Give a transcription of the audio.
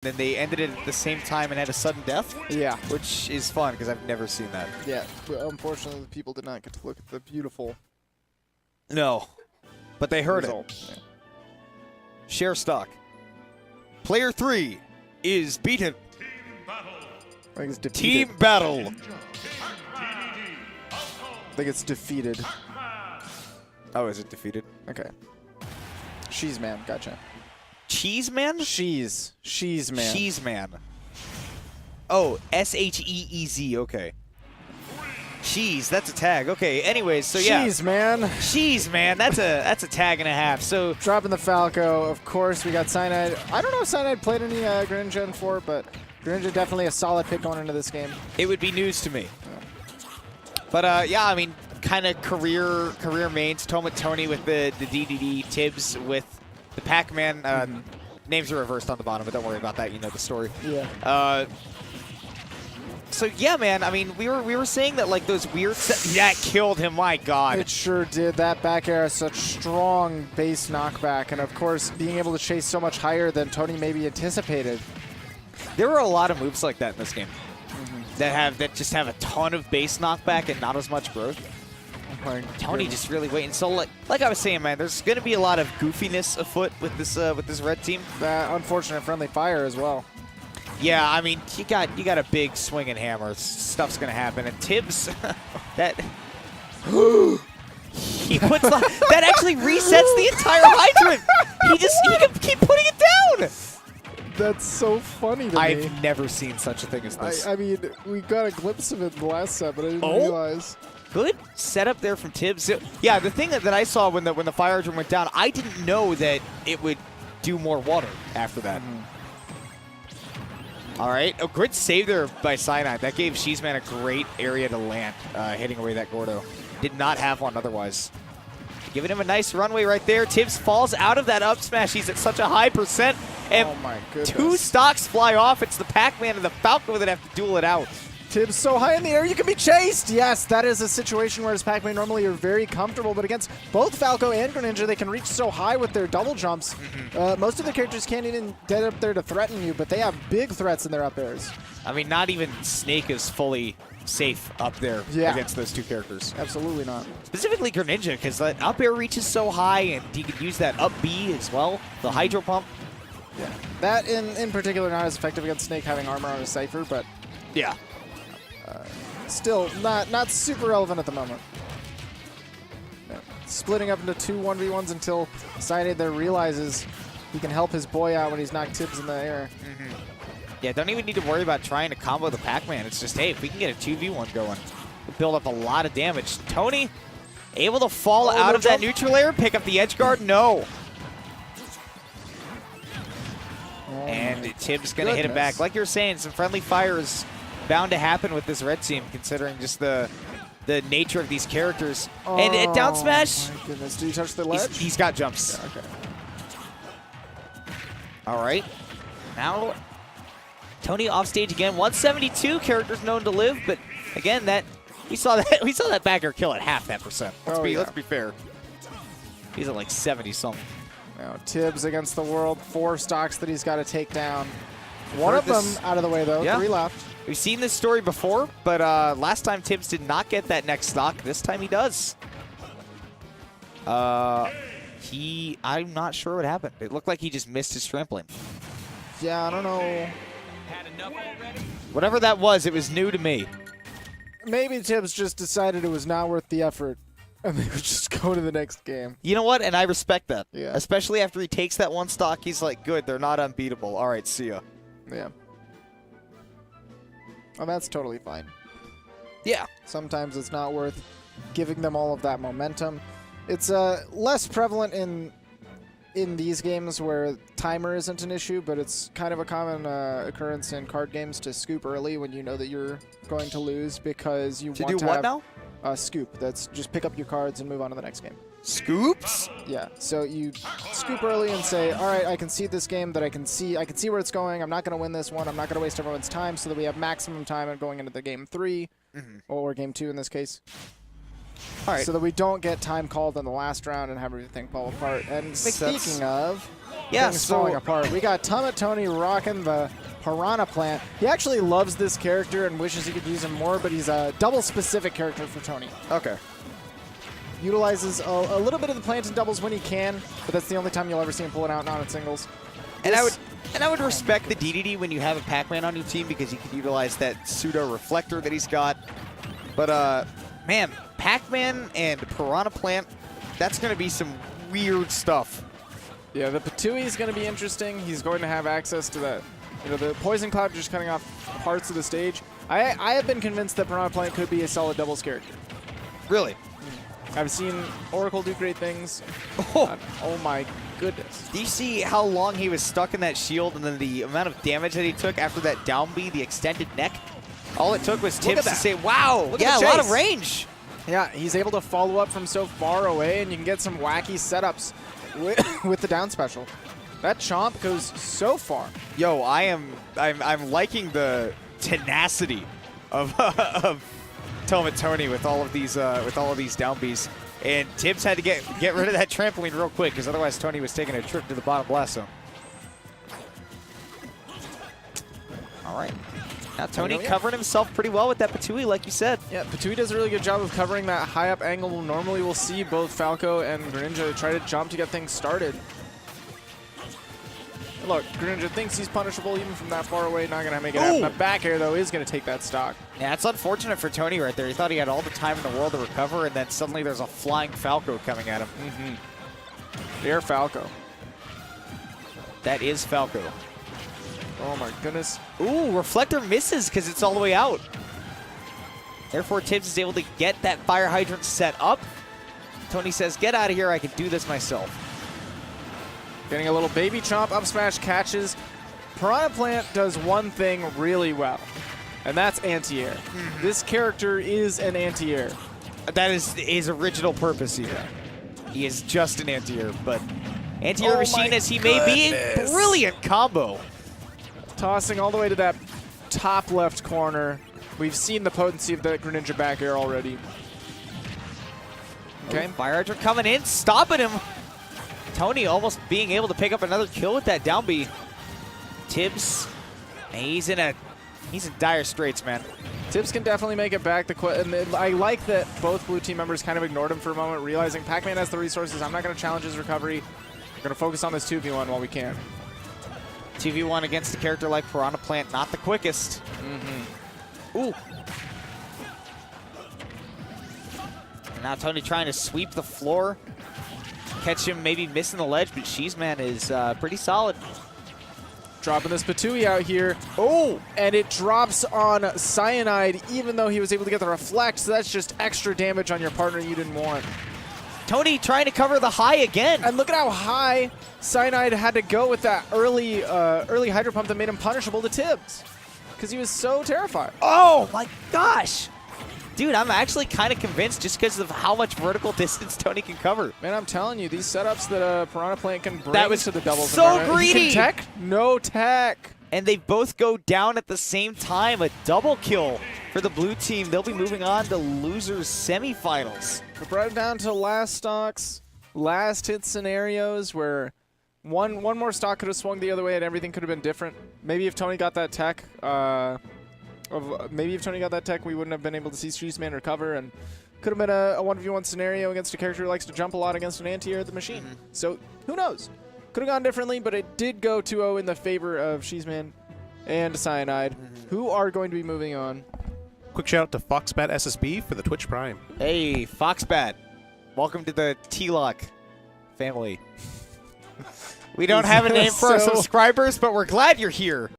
then they ended it at the same time and had a sudden death. Yeah. Which is fun because I've never seen that. Yeah, but unfortunately, the people did not get to look at the beautiful No, but they heard result. it. Yeah. Share stock. Player 3 is beaten. I think it's defeated. Team battle. I think it's defeated. Oh, is it defeated? Okay. Sheezman, gotcha. Cheeseman? Sheezman. Sheezman. Oh, S-H-E-E-Z, okay. Cheese, that's a tag. Okay, anyways, so yeah. Sheezman, that's a tag and a half. So dropping the Falco, of course, we got Cyanide. I don't know if Cyanide played any Greninja in 4, but Greninja definitely a solid pick going into this game. It would be news to me. But yeah, I mean, kind of career mains. Tumut Tony with the DDD, Tibs with the Pac-Man. Names are reversed on the bottom, but don't worry about that. You know the story. Yeah. So yeah, man. I mean, we were saying that like those weird that killed him. My God. It sure did. That back air is such strong base knockback, and of course, being able to chase so much higher than Tony maybe anticipated. There were a lot of moves like that in this game that just have a ton of base knockback and not as much growth. Tony just really waiting. So like I was saying, man, there's going to be a lot of goofiness afoot with this red team. That unfortunate friendly fire as well. Yeah, I mean, you got a big swinging hammer. Stuff's going to happen. And Tibs, that he puts that actually resets the entire hydrant. He can keep putting it down. That's so funny to me. I've never seen such a thing as this. I mean, we got a glimpse of it in the last set, but I didn't realize. Good setup there from Tibs. Yeah, the thing that I saw when the fire hydrant went down, I didn't know that it would do more water after that. All right, a great save there by Cyanide. That gave Sheezman a great area to land, hitting away that Gordo. Did not have one otherwise. Giving him a nice runway right there. Tibs falls out of that up smash. He's at such a high percent. And oh my goodness. 2 stocks fly off. It's the Pac-Man and the Falco that have to duel it out. Tibs so high in the air, you can be chased. Yes, that is a situation where as Pac-Man normally are very comfortable, but against both Falco and Greninja, they can reach so high with their double jumps. Most of the characters can't even get up there to threaten you, but they have big threats in their up airs. I mean, not even Snake is fully safe up there against those 2 characters. Absolutely not. Specifically Greninja, because that up air reaches so high, and he could use that up B as well, the Hydro Pump. Yeah, that in particular not as effective against Snake having armor on his Cypher, but yeah. Still not super relevant at the moment. Yeah. Splitting up into 2 1v1s until Cyanide there realizes he can help his boy out when he's knocked Tibs in the air. Yeah, don't even need to worry about trying to combo the Pac-Man. It's just, hey, if we can get a 2v1 going, we'll build up a lot of damage. Tony able to fall out of that neutral air, pick up the edge guard? No. And Tibs going to hit him back. Like you were saying, some friendly fire is bound to happen with this red team, considering just the nature of these characters. And down smash. My goodness, did he touch the ledge? He's got jumps. Yeah, okay. All right. Now, Tony off stage again. 172 characters known to live, but again, we saw that back air kill at half that percent. Let's be fair. He's at like 70 something. Now Tibs against the world. 4 stocks that he's got to take down. One of them out of the way though. 3 left. We've seen this story before, but last time Tibs did not get that next stock. This time he does. I'm not sure what happened. It looked like he just missed his trampoline. Yeah, I don't know. Whatever that was, it was new to me. Maybe Tibs just decided it was not worth the effort, and they would just go to the next game. You know what? And I respect that. Yeah. Especially after he takes that 1 stock, he's like, good, they're not unbeatable. All right, see ya. Yeah. Well, that's totally fine. Yeah. Sometimes it's not worth giving them all of that momentum. It's less prevalent in these games where timer isn't an issue, but it's kind of a common occurrence in card games to scoop early when you know that you're going to lose because you want to do what have now? Scoop. That's just pick up your cards and move on to the next game. Scoops? Yeah. So you scoop early and say, all right, I can see this game that I can see where it's going. I'm not going to win this one. I'm not going to waste everyone's time so that we have maximum time going into the game 3 or game 2 in this case. All right. So that we don't get time called in the last round and have everything fall apart. And speaking of, Yeah, things so falling apart. We got Tumut Tony rocking the Piranha Plant. He actually loves this character and wishes he could use him more, but he's a double-specific character for Tony. okay. Utilizes a little bit of the plant in doubles when he can, but that's the only time you'll ever see him pull it out, not in singles. And I would respect the DDD when you have a Pac-Man on your team because you can utilize that pseudo reflector that he's got. But man, Pac-Man and Piranha Plant, that's going to be some weird stuff. Yeah, the Patui is going to be interesting. He's going to have access to that. You know, the Poison Cloud just cutting off parts of the stage. I have been convinced that Piranha Plant could be a solid doubles character. Really? I've seen Oracle do great things. Oh my goodness. Do you see how long he was stuck in that shield and then the amount of damage that he took after that down B, the extended neck? All it took was Tibs to say, wow, yeah, a lot of range. Yeah, he's able to follow up from so far away, and you can get some wacky setups with the down special. That chomp goes so far. Yo, I'm liking the tenacity of Tumut Tony with all of these down Bs. And Tibs had to get rid of that trampoline real quick because otherwise Tony was taking a trip to the bottom blast zone. All right. Now Tony covering himself pretty well with that Patui, like you said. Yeah, Patui does a really good job of covering that high up angle. Normally we'll see both Falco and Greninja try to jump to get things started. Look, Greninja thinks he's punishable even from that far away. Not going to make it happen. The back air, though, is going to take that stock. Yeah, it's unfortunate for Tony right there. He thought he had all the time in the world to recover, and then suddenly there's a flying Falco coming at him. Air Falco. That is Falco. Oh, my goodness. Ooh, Reflector misses because it's all the way out. Therefore, Tibs is able to get that fire hydrant set up. Tony says, get out of here. I can do this myself. Getting a little baby chomp, up smash catches. Piranha Plant does one thing really well, and that's anti-air. This character is an anti-air. That is his original purpose here. He is just an anti-air, but anti-air machine as he may be, a brilliant combo. Tossing all the way to that top left corner. We've seen the potency of that Greninja back air already. Okay. Fire hydrant coming in, stopping him. Tony almost being able to pick up another kill with that down B. Tibs, he's in dire straits, man. Tibs can definitely make it back. And I like that both blue team members kind of ignored him for a moment, realizing Pac-Man has the resources. I'm not going to challenge his recovery. We're going to focus on this 2v1 while we can. 2v1 against a character like Piranha Plant, not the quickest. Ooh. And now Tony trying to sweep the floor. Catch him maybe missing the ledge, but Sheezman is pretty solid. Dropping this Patui out here. Oh, and it drops on Cyanide, even though he was able to get the reflect, so that's just extra damage on your partner you didn't want. Tony trying to cover the high again. And look at how high Cyanide had to go with that early Hydro Pump that made him punishable to Tibs, because he was so terrified. Oh my gosh. Dude, I'm actually kind of convinced just because of how much vertical distance Tony can cover. Man, I'm telling you, these setups that Piranha Plant can bring to the doubles. So greedy. He can tech? No tech. And they both go down at the same time. A double kill for the blue team. They'll be moving on to losers semifinals. We're brought down to last stocks, last hit scenarios where one more stock could have swung the other way and everything could have been different. Maybe if Tony got that tech, we wouldn't have been able to see Sheezman recover, and could have been a 1v1 scenario against a character who likes to jump a lot against an anti-air at the machine. So who knows? Could have gone differently, but it did go 2-0 in the favor of Sheezman and Cyanide, who are going to be moving on. Quick shout out to Foxbat SSB for the Twitch Prime. Hey, Foxbat. Welcome to the T-Lock family. We don't have a name for our subscribers, but we're glad you're here.